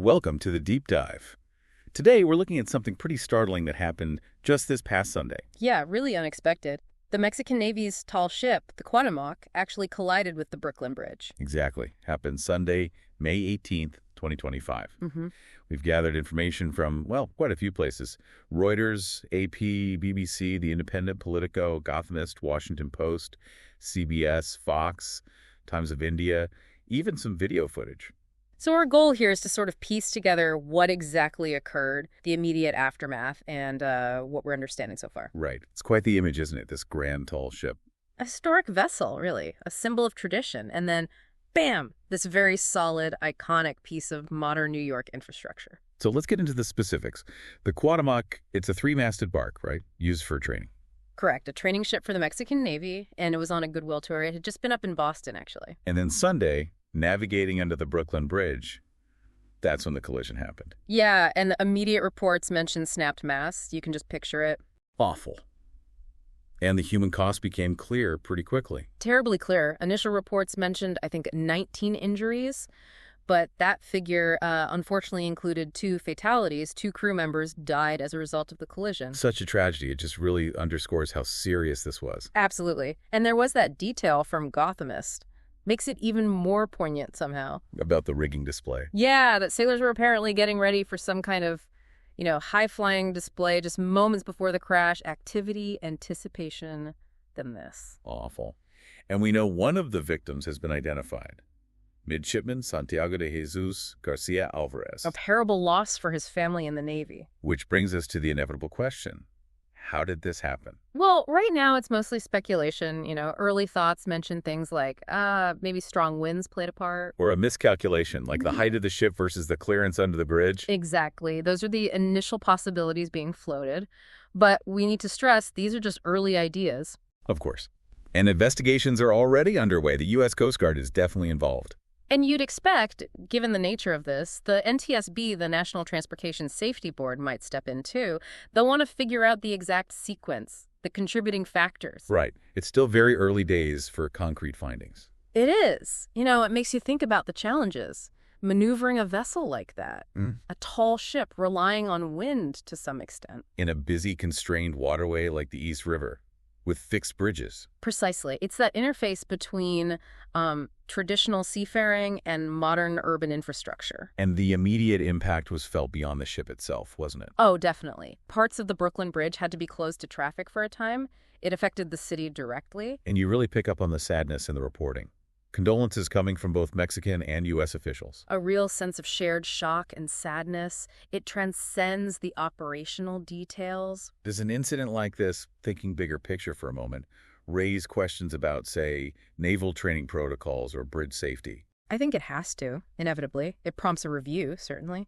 Welcome to the Deep Dive. Today, we're looking at something pretty startling that happened just this past Sunday. Yeah, really unexpected. The Mexican Navy's tall ship, the Cuauhtémoc, actually collided with the Brooklyn Bridge. Exactly. Happened Sunday, May 18th, 2025. We've gathered information from, well, quite a few places. Reuters, AP, BBC, The Independent, Politico, Gothamist, Washington Post, CBS, Fox, Times of India, even some video footage. So our goal here is to sort of piece together what exactly occurred, the immediate aftermath, and what we're understanding so far. Right. It's quite the image, isn't it? This grand, tall ship. A historic vessel, really, a symbol of tradition, and then, bam, this very solid, iconic piece of modern New York infrastructure. So let's get into the specifics. The Cuauhtémoc, it's a three-masted bark, right? Used for training. Correct, a training ship for the Mexican Navy, and it was on a goodwill tour. It had just been up in Boston, actually. And then Sunday, navigating under the Brooklyn Bridge, that's when the collision happened. Yeah, and the immediate reports mentioned snapped masts. You can just picture it. Awful. And the human cost became clear pretty quickly. Terribly clear. Initial reports mentioned, I think, 19 injuries, but that figure unfortunately included 2 fatalities. 2 crew members died as a result of the collision. Such a tragedy. It just really underscores how serious this was. Absolutely. And there was that detail from Gothamist. Makes it even more poignant somehow. About the rigging display. Yeah, that sailors were apparently getting ready for some kind of, high-flying display just moments before the crash. Activity, anticipation, then this. Awful. And we know one of the victims has been identified. Midshipman Santiago de Jesus Garcia Alvarez. A terrible loss for his family and the Navy. Which brings us to the inevitable question. How did this happen? Well, right now it's mostly speculation. Early thoughts mention things like maybe strong winds played a part. Or a miscalculation, like the height of the ship versus the clearance under the bridge? Exactly. Those are the initial possibilities being floated. But we need to stress these are just early ideas. Of course. And investigations are already underway. The U.S. Coast Guard is definitely involved. And you'd expect, given the nature of this, the NTSB, the National Transportation Safety Board, might step in too. They'll want to figure out the exact sequence, the contributing factors. Right. It's still very early days for concrete findings. It is. It makes you think about the challenges. Maneuvering a vessel like that, a tall ship relying on wind to some extent. In a busy, constrained waterway like the East River, with fixed bridges. Precisely. It's that interface between traditional seafaring and modern urban infrastructure. And the immediate impact was felt beyond the ship itself, wasn't it? Oh, definitely. Parts of the Brooklyn Bridge had to be closed to traffic for a time. It affected the city directly. And you really pick up on the sadness in the reporting. Condolences coming from both Mexican and U.S. officials. A real sense of shared shock and sadness. It transcends the operational details. Does an incident like this, thinking bigger picture for a moment, raise questions about, say, naval training protocols or bridge safety? I think it has to, inevitably. It prompts a review, certainly.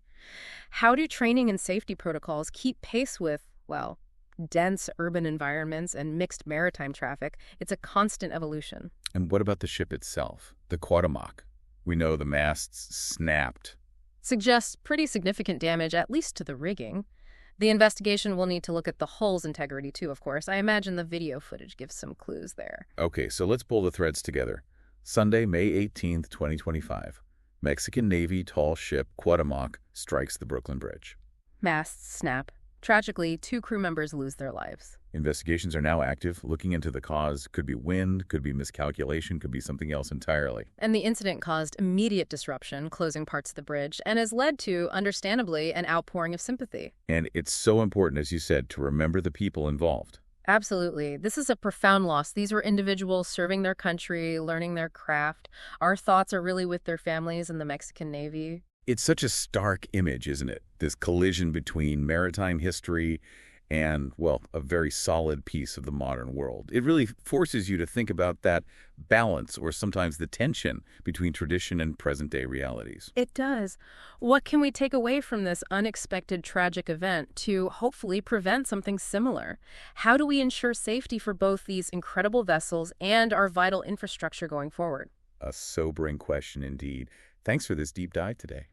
How do training and safety protocols keep pace with, well, dense urban environments and mixed maritime traffic? It's a constant evolution. And what about the ship itself, the Cuauhtémoc? We know the masts snapped. Suggests pretty significant damage, at least to the rigging. The investigation will need to look at the hull's integrity too, of course. I imagine the video footage gives some clues there. Okay, so let's pull the threads together. Sunday, May 18th, 2025. Mexican Navy tall ship Cuauhtémoc strikes the Brooklyn Bridge. Masts snap. Tragically, 2 crew members lose their lives. Investigations are now active, looking into the cause. Could be wind, could be miscalculation, could be something else entirely. And the incident caused immediate disruption, closing parts of the bridge, and has led to, understandably, an outpouring of sympathy. And it's so important, as you said, to remember the people involved. Absolutely. This is a profound loss. These were individuals serving their country, learning their craft. Our thoughts are really with their families and the Mexican Navy. It's such a stark image, isn't it? This collision between maritime history and, well, a very solid piece of the modern world. It really forces you to think about that balance or sometimes the tension between tradition and present-day realities. It does. What can we take away from this unexpected tragic event to hopefully prevent something similar? How do we ensure safety for both these incredible vessels and our vital infrastructure going forward? A sobering question indeed. Thanks for this deep dive today.